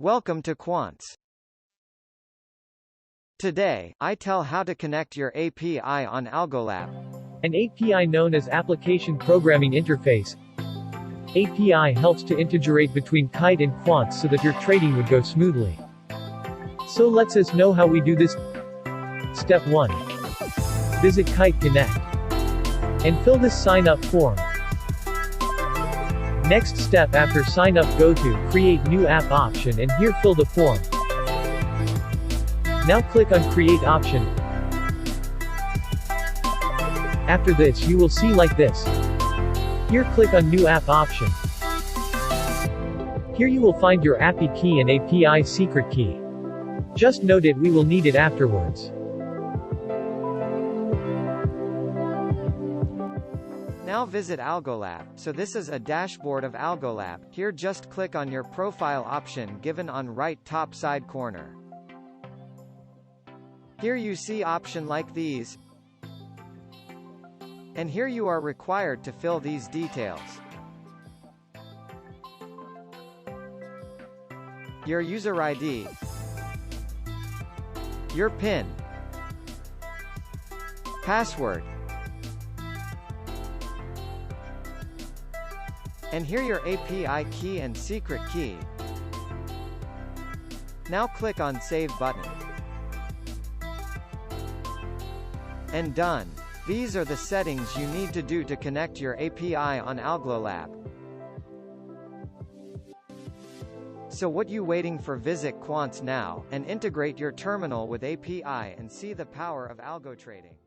Welcome to Kuants. Today, I tell how to connect your API on Algolab. An API known as Application Programming Interface. API helps to integrate between Kite and Kuants so that your trading would go smoothly. So let's us know how we do this. Step 1. Visit Kite Connect and fill this sign up form. Next step after sign up, go to Create New App option and here fill the form. Now click on Create option. After this you will see like this. Here click on New App option. Here you will find your API key and API secret key. Just note it, we will need it afterwards. Now visit Algolab. So this is a dashboard of Algolab. Here just click on your profile option given on right top side corner. Here you see option like these. And here you are required to fill these details. Your user ID, your PIN, password, and here your API key and secret key. Now click on Save button. And done. These are the settings you need to do to connect your API on Algolab. So what you waiting for? Visit Kuants now, and integrate your terminal with API and see the power of algo trading.